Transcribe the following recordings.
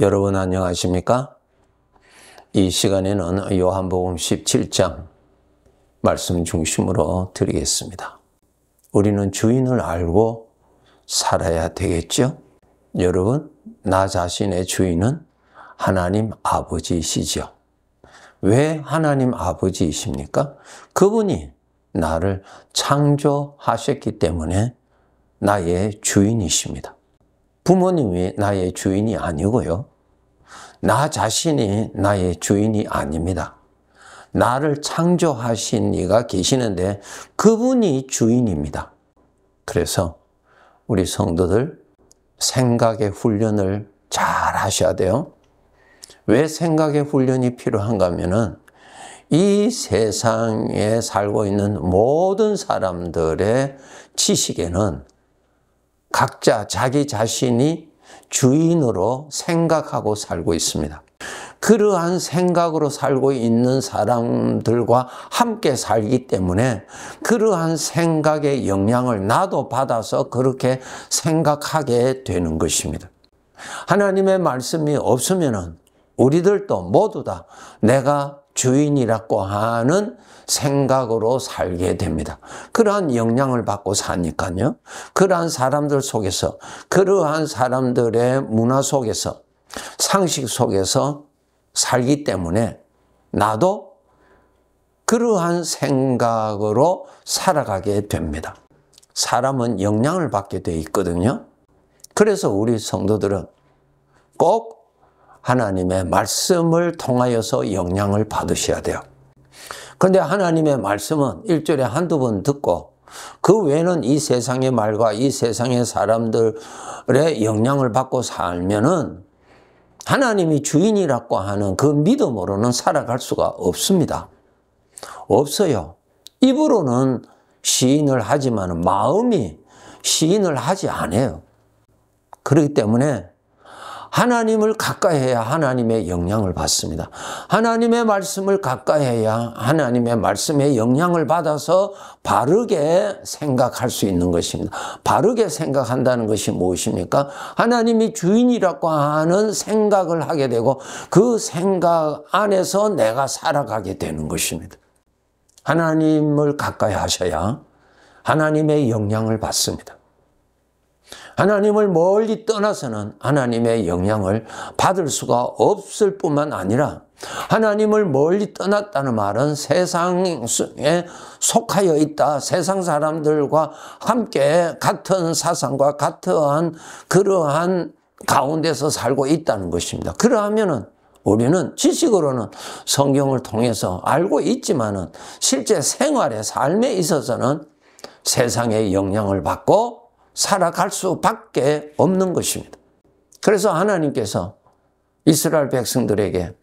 여러분 안녕하십니까? 이 시간에는 요한복음 17장 말씀 중심으로 드리겠습니다. 우리는 주인을 알고 살아야 되겠죠? 여러분, 나 자신의 주인은 하나님 아버지이시죠. 왜 하나님 아버지이십니까? 그분이 나를 창조하셨기 때문에 나의 주인이십니다. 부모님이 나의 주인이 아니고요. 나 자신이 나의 주인이 아닙니다. 나를 창조하신 이가 계시는데 그분이 주인입니다. 그래서 우리 성도들 생각의 훈련을 잘 하셔야 돼요. 왜 생각의 훈련이 필요한가 하면은 이 세상에 살고 있는 모든 사람들의 지식에는 각자 자기 자신이 주인으로 생각하고 살고 있습니다. 그러한 생각으로 살고 있는 사람들과 함께 살기 때문에 그러한 생각의 영향을 나도 받아서 그렇게 생각하게 되는 것입니다. 하나님의 말씀이 없으면 우리들도 모두 다 내가 주인이라고 하는 생각으로 살게 됩니다. 그러한 영향을 받고 사니까요. 그러한 사람들 속에서, 그러한 사람들의 문화 속에서, 상식 속에서 살기 때문에 나도 그러한 생각으로 살아가게 됩니다. 사람은 영향을 받게 돼 있거든요. 그래서 우리 성도들은 꼭 하나님의 말씀을 통하여서 영향을 받으셔야 돼요. 그런데 하나님의 말씀은 일주일에 한두 번 듣고 그 외에는 이 세상의 말과 이 세상의 사람들의 영향을 받고 살면은 하나님이 주인이라고 하는 그 믿음으로는 살아갈 수가 없습니다. 없어요. 입으로는 시인을 하지만 마음이 시인을 하지 않아요. 그렇기 때문에 하나님을 가까이 해야 하나님의 영향을 받습니다. 하나님의 말씀을 가까이 해야 하나님의 말씀에 영향을 받아서 바르게 생각할 수 있는 것입니다. 바르게 생각한다는 것이 무엇입니까? 하나님이 주인이라고 하는 생각을 하게 되고 그 생각 안에서 내가 살아가게 되는 것입니다. 하나님을 가까이 하셔야 하나님의 영향을 받습니다. 하나님을 멀리 떠나서는 하나님의 영향을 받을 수가 없을 뿐만 아니라 하나님을 멀리 떠났다는 말은 세상에 속하여 있다. 세상 사람들과 함께 같은 사상과 같은 그러한 가운데서 살고 있다는 것입니다. 그러하면은 우리는 지식으로는 성경을 통해서 알고 있지만은 실제 생활의 삶에 있어서는 세상의 영향을 받고 살아갈 수밖에 없는 것입니다. 그래서 하나님께서 이스라엘 백성들에게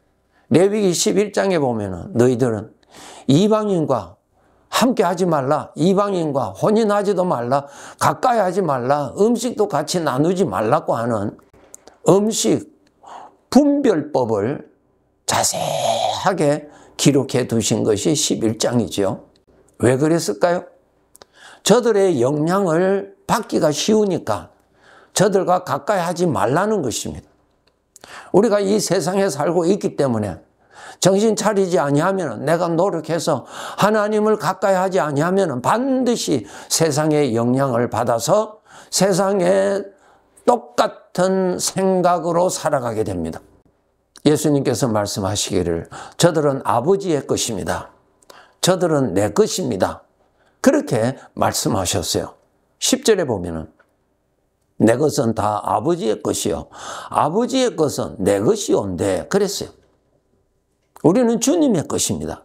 레위기 11장에 보면 너희들은 이방인과 함께 하지 말라, 이방인과 혼인하지도 말라, 가까이 하지 말라, 음식도 같이 나누지 말라고 하는 음식 분별법을 자세하게 기록해 두신 것이 11장이죠. 왜 그랬을까요? 저들의 영향을 받기가 쉬우니까 저들과 가까이 하지 말라는 것입니다. 우리가 이 세상에 살고 있기 때문에 정신 차리지 아니하면 내가 노력해서 하나님을 가까이 하지 아니하면 반드시 세상의 영향을 받아서 세상에 똑같은 생각으로 살아가게 됩니다. 예수님께서 말씀하시기를 저들은 아버지의 것입니다. 저들은 내 것입니다. 그렇게 말씀하셨어요. 10절에 보면은 내 것은 다 아버지의 것이요 아버지의 것은 내 것이온데 그랬어요. 우리는 주님의 것입니다.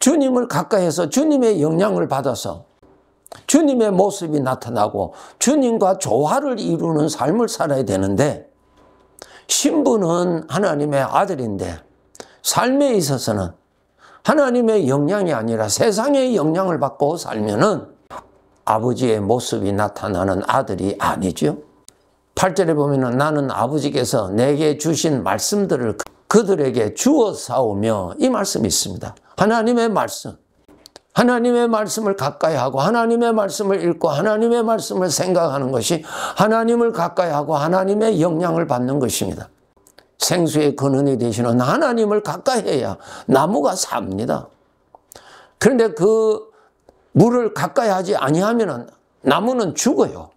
주님을 가까이해서 주님의 영향을 받아서 주님의 모습이 나타나고 주님과 조화를 이루는 삶을 살아야 되는데 신부는 하나님의 아들인데 삶에 있어서는 하나님의 영향이 아니라 세상의 영향을 받고 살면은 아버지의 모습이 나타나는 아들이 아니죠. 8절에 보면은 나는 아버지께서 내게 주신 말씀들을 그들에게 주어 싸우며 이 말씀이 있습니다. 하나님의 말씀. 하나님의 말씀을 가까이 하고 하나님의 말씀을 읽고 하나님의 말씀을 생각하는 것이 하나님을 가까이 하고 하나님의 영향을 받는 것입니다. 생수의 근원이 되시는 하나님을 가까이 해야 나무가 삽니다. 그런데 그 물을 가까이 하지 아니하면 나무는 죽어요.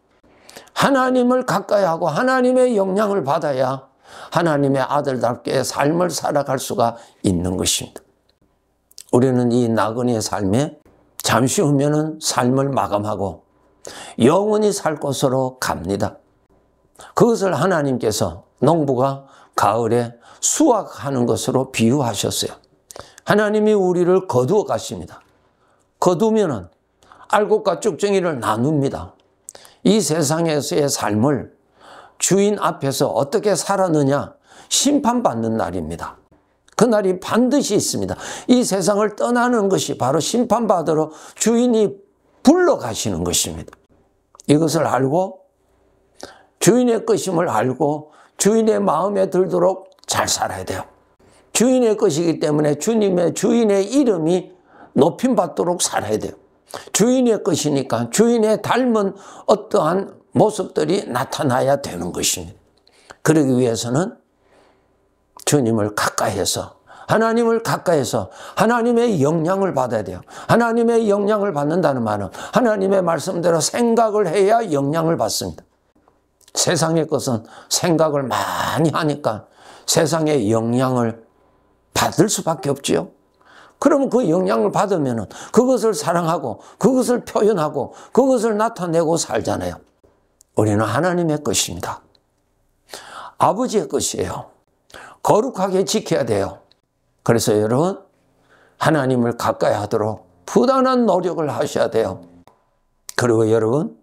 하나님을 가까이 하고 하나님의 영향을 받아야 하나님의 아들답게 삶을 살아갈 수가 있는 것입니다. 우리는 이 나그네의 삶에 잠시 후면은 삶을 마감하고 영원히 살 곳으로 갑니다. 그것을 하나님께서 농부가 가을에 수확하는 것으로 비유하셨어요. 하나님이 우리를 거두어 가십니다. 거두면은 알곡과 쭉정이를 나눕니다. 이 세상에서의 삶을 주인 앞에서 어떻게 살았느냐 심판받는 날입니다. 그날이 반드시 있습니다. 이 세상을 떠나는 것이 바로 심판받으러 주인이 불러가시는 것입니다. 이것을 알고 주인의 것임을 알고 주인의 마음에 들도록 잘 살아야 돼요. 주인의 것이기 때문에 주인의 이름이 높임받도록 살아야 돼요. 주인의 것이니까 주인의 닮은 어떠한 모습들이 나타나야 되는 것입니다. 그러기 위해서는 주님을 가까이해서 하나님을 가까이해서 하나님의 영향을 받아야 돼요. 하나님의 영향을 받는다는 말은 하나님의 말씀대로 생각을 해야 영향을 받습니다. 세상의 것은 생각을 많이 하니까 세상의 영향을 받을 수밖에 없지요. 그러면 그 영향을 받으면 그것을 사랑하고 그것을 표현하고 그것을 나타내고 살잖아요. 우리는 하나님의 것입니다. 아버지의 것이에요. 거룩하게 지켜야 돼요. 그래서 여러분 하나님을 가까이 하도록 부단한 노력을 하셔야 돼요. 그리고 여러분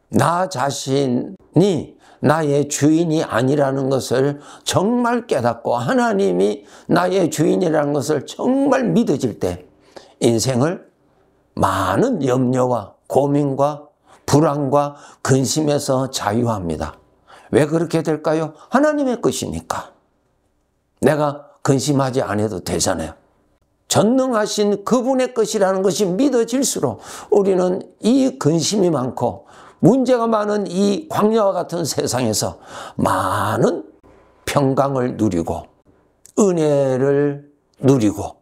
나 자신이 나의 주인이 아니라는 것을 정말 깨닫고 하나님이 나의 주인이라는 것을 정말 믿어질 때 인생을 많은 염려와 고민과 불안과 근심에서 자유합니다. 왜 그렇게 될까요? 하나님의 것이니까. 내가 근심하지 않아도 되잖아요. 전능하신 그분의 것이라는 것이 믿어질수록 우리는 이 근심이 많고 문제가 많은 이 광야와 같은 세상에서 많은 평강을 누리고 은혜를 누리고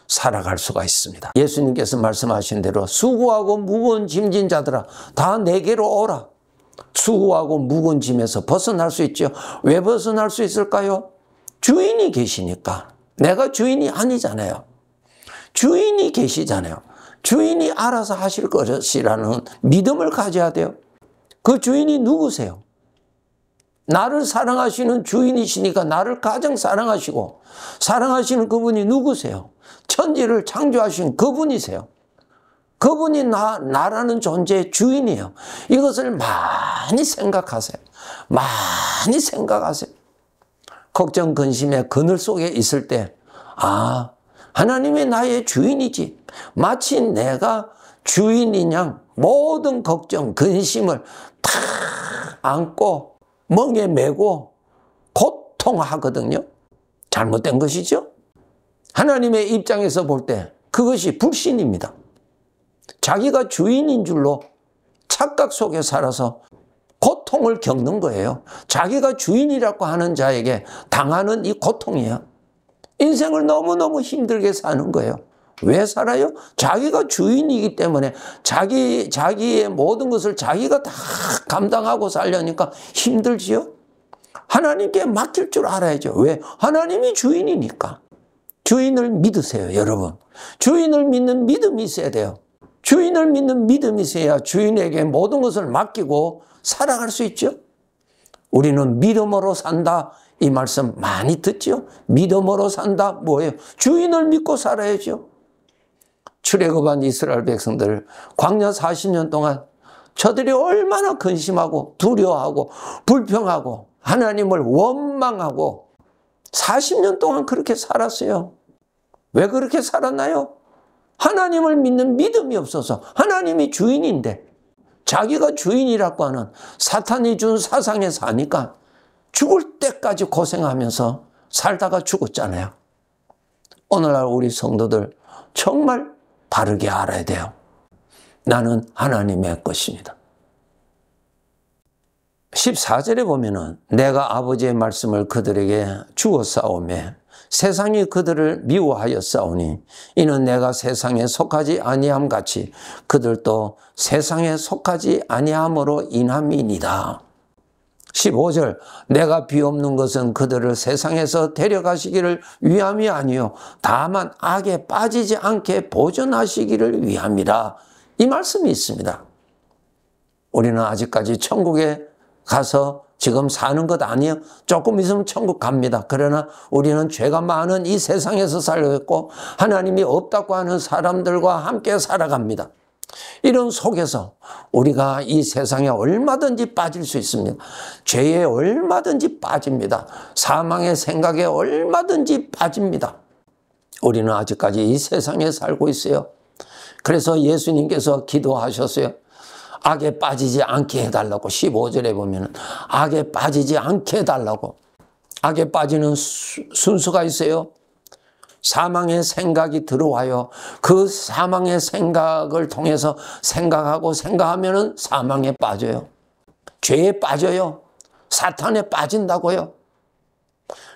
살아갈 수가 있습니다. 예수님께서 말씀하신 대로 수고하고 무거운 짐진 자들아 다 내게로 오라. 수고하고 무거운 짐에서 벗어날 수 있죠. 왜 벗어날 수 있을까요? 주인이 계시니까. 내가 주인이 아니잖아요. 주인이 계시잖아요. 주인이 알아서 하실 것이라는 믿음을 가져야 돼요. 그 주인이 누구세요? 나를 사랑하시는 주인이시니까 나를 가장 사랑하시고 사랑하시는 그분이 누구세요? 천지를 창조하신 그분이세요. 그분이 나라는 존재의 주인이에요. 이것을 많이 생각하세요. 많이 생각하세요. 걱정, 근심의 그늘 속에 있을 때 하나님이 나의 주인이지. 마치 내가 주인인 양 모든 걱정, 근심을 다 안고 멍에 메고 고통하거든요. 잘못된 것이죠. 하나님의 입장에서 볼 때 그것이 불신입니다. 자기가 주인인 줄로 착각 속에 살아서 고통을 겪는 거예요. 자기가 주인이라고 하는 자에게 당하는 이 고통이에요. 인생을 너무너무 힘들게 사는 거예요. 왜 살아요? 자기가 주인이기 때문에 자기의 모든 것을 자기가 다 감당하고 살려니까 힘들지요? 하나님께 맡길 줄 알아야죠. 왜? 하나님이 주인이니까. 주인을 믿으세요, 여러분. 주인을 믿는 믿음이 있어야 돼요. 주인을 믿는 믿음이 있어야 주인에게 모든 것을 맡기고 살아갈 수 있죠. 우리는 믿음으로 산다. 이 말씀 많이 듣죠. 믿음으로 산다. 뭐예요? 주인을 믿고 살아야죠. 출애굽한 이스라엘 백성들 광야 40년 동안 저들이 얼마나 근심하고 두려워하고 불평하고 하나님을 원망하고 40년 동안 그렇게 살았어요. 왜 그렇게 살았나요? 하나님을 믿는 믿음이 없어서. 하나님이 주인인데 자기가 주인이라고 하는 사탄이 준 사상에 사니까 죽을 때까지 고생하면서 살다가 죽었잖아요. 오늘날 우리 성도들 정말 바르게 알아야 돼요. 나는 하나님의 것입니다. 14절에 보면은 내가 아버지의 말씀을 그들에게 주었사오매 세상이 그들을 미워하였사오니 이는 내가 세상에 속하지 아니함 같이 그들도 세상에 속하지 아니함으로 인함이니이다. 15절 내가 비옵는 것은 그들을 세상에서 데려가시기를 위함이 아니요 다만 악에 빠지지 않게 보존하시기를 위함이라. 이 말씀이 있습니다. 우리는 아직까지 천국에 가서 지금 사는 것 아니에요. 조금 있으면 천국 갑니다. 그러나 우리는 죄가 많은 이 세상에서 살고 있고 하나님이 없다고 하는 사람들과 함께 살아갑니다. 이런 속에서 우리가 이 세상에 얼마든지 빠질 수 있습니다. 죄에 얼마든지 빠집니다. 사망의 생각에 얼마든지 빠집니다. 우리는 아직까지 이 세상에 살고 있어요. 그래서 예수님께서 기도하셨어요. 악에 빠지지 않게 해달라고. 15절에 보면 악에 빠지지 않게 해달라고. 악에 빠지는 순서가 있어요. 사망의 생각이 들어와요. 그 사망의 생각을 통해서 생각하면 사망에 빠져요. 죄에 빠져요. 사탄에 빠진다고요.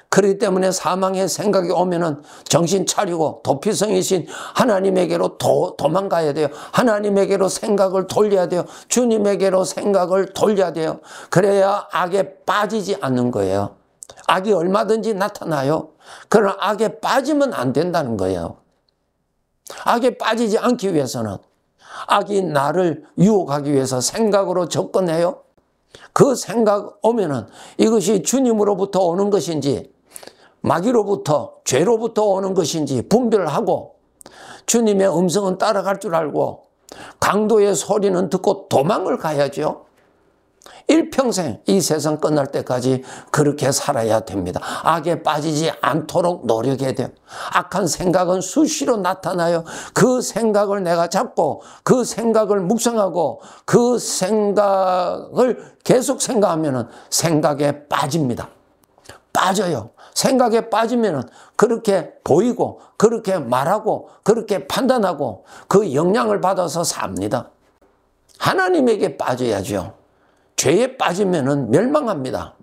그렇기 때문에 사망의 생각이 오면은 정신 차리고 도피성이신 하나님에게로 도망가야 돼요. 하나님에게로 생각을 돌려야 돼요. 주님에게로 생각을 돌려야 돼요. 그래야 악에 빠지지 않는 거예요. 악이 얼마든지 나타나요. 그러나 악에 빠지면 안 된다는 거예요. 악에 빠지지 않기 위해서는 악이 나를 유혹하기 위해서 생각으로 접근해요. 그 생각 오면은 이것이 주님으로부터 오는 것인지 마귀로부터 죄로부터 오는 것인지 분별하고 주님의 음성은 따라갈 줄 알고 강도의 소리는 듣고 도망을 가야죠. 일평생 이 세상 끝날 때까지 그렇게 살아야 됩니다. 악에 빠지지 않도록 노력해야 돼요. 악한 생각은 수시로 나타나요. 그 생각을 내가 잡고 그 생각을 묵상하고 그 생각을 계속 생각하면 생각에 빠집니다. 빠져요. 생각에 빠지면 그렇게 보이고 그렇게 말하고 그렇게 판단하고 그 영향을 받아서 삽니다. 하나님에게 빠져야죠. 죄에 빠지면 멸망합니다.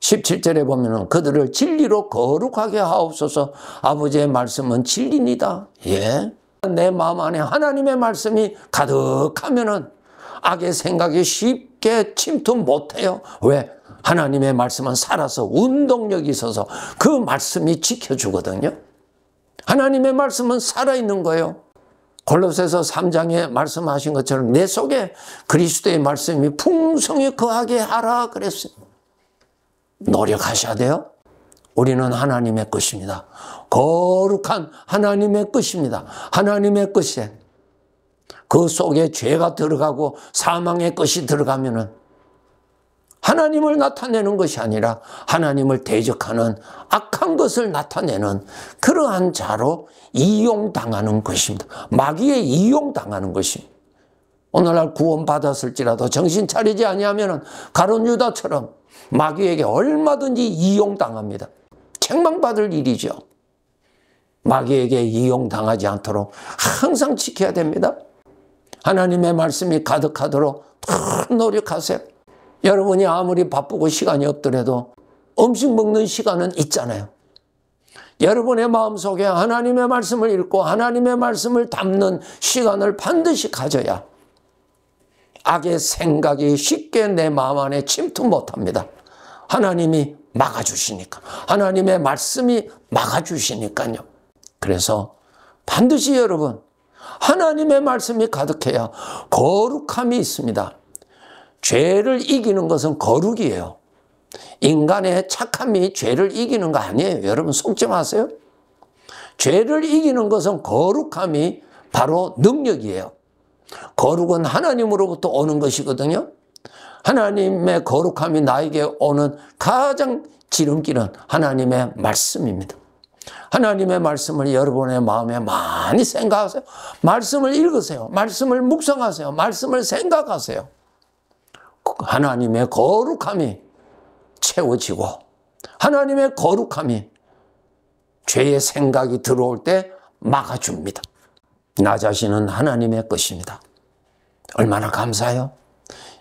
17절에 보면 그들을 진리로 거룩하게 하옵소서. 아버지의 말씀은 진리니다. 예. 내 마음 안에 하나님의 말씀이 가득하면 악의 생각이 쉽게 침투 못해요. 왜? 하나님의 말씀은 살아서 운동력이 있어서 그 말씀이 지켜주거든요. 하나님의 말씀은 살아있는 거예요. 골로새서 3장에 말씀하신 것처럼 내 속에 그리스도의 말씀이 풍성히 거하게 하라 그랬어요. 노력하셔야 돼요. 우리는 하나님의 것입니다. 거룩한 하나님의 것입니다. 하나님의 것에 그 속에 죄가 들어가고 사망의 것이 들어가면은 하나님을 나타내는 것이 아니라 하나님을 대적하는 악한 것을 나타내는 그러한 자로 이용당하는 것입니다. 마귀에 이용당하는 것입니다. 오늘날 구원받았을지라도 정신 차리지 아니하면 가룟 유다처럼 마귀에게 얼마든지 이용당합니다. 책망받을 일이죠. 마귀에게 이용당하지 않도록 항상 지켜야 됩니다. 하나님의 말씀이 가득하도록 노력하세요. 여러분이 아무리 바쁘고 시간이 없더라도 음식 먹는 시간은 있잖아요. 여러분의 마음속에 하나님의 말씀을 읽고 하나님의 말씀을 담는 시간을 반드시 가져야 악의 생각이 쉽게 내 마음 안에 침투 못합니다. 하나님이 막아주시니까. 하나님의 말씀이 막아주시니까요. 그래서 반드시 여러분 하나님의 말씀이 가득해야 거룩함이 있습니다. 죄를 이기는 것은 거룩이에요. 인간의 착함이 죄를 이기는 거 아니에요. 여러분 속지 마세요. 죄를 이기는 것은 거룩함이 바로 능력이에요. 거룩은 하나님으로부터 오는 것이거든요. 하나님의 거룩함이 나에게 오는 가장 지름길은 하나님의 말씀입니다. 하나님의 말씀을 여러분의 마음에 많이 생각하세요. 말씀을 읽으세요. 말씀을 묵상하세요. 말씀을 생각하세요. 하나님의 거룩함이 채워지고 하나님의 거룩함이 죄의 생각이 들어올 때 막아줍니다. 나 자신은 하나님의 것입니다. 얼마나 감사해요.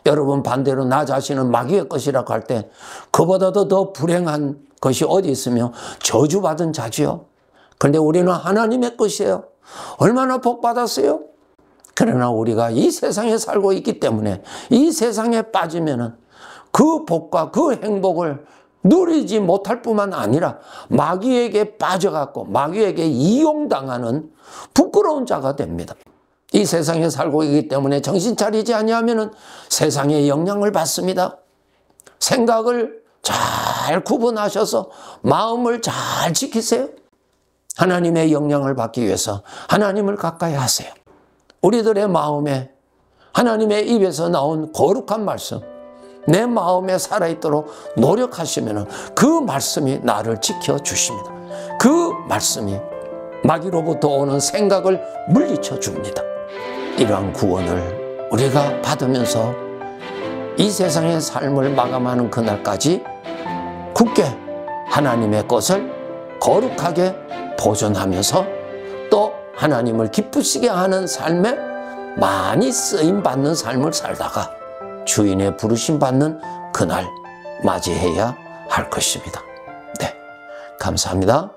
여러분 반대로 나 자신은 마귀의 것이라고 할 때 그보다도 더 불행한 것이 어디 있으며 저주받은 자지요. 그런데 우리는 하나님의 것이에요. 얼마나 복받았어요? 그러나 우리가 이 세상에 살고 있기 때문에 이 세상에 빠지면은 그 복과 그 행복을 누리지 못할 뿐만 아니라 마귀에게 빠져갖고 마귀에게 이용당하는 부끄러운 자가 됩니다. 이 세상에 살고 있기 때문에 정신 차리지 아니하면은 세상의 영향을 받습니다. 생각을 잘 구분하셔서 마음을 잘 지키세요. 하나님의 영향을 받기 위해서 하나님을 가까이 하세요. 우리들의 마음에 하나님의 입에서 나온 거룩한 말씀, 내 마음에 살아있도록 노력하시면 그 말씀이 나를 지켜주십니다. 그 말씀이 마귀로부터 오는 생각을 물리쳐 줍니다. 이러한 구원을 우리가 받으면서 이 세상의 삶을 마감하는 그날까지 굳게 하나님의 것을 거룩하게 보존하면서 또 하나님을 기쁘시게 하는 삶에 많이 쓰임받는 삶을 살다가 주인의 부르심 받는 그날 맞이해야 할 것입니다. 네, 감사합니다.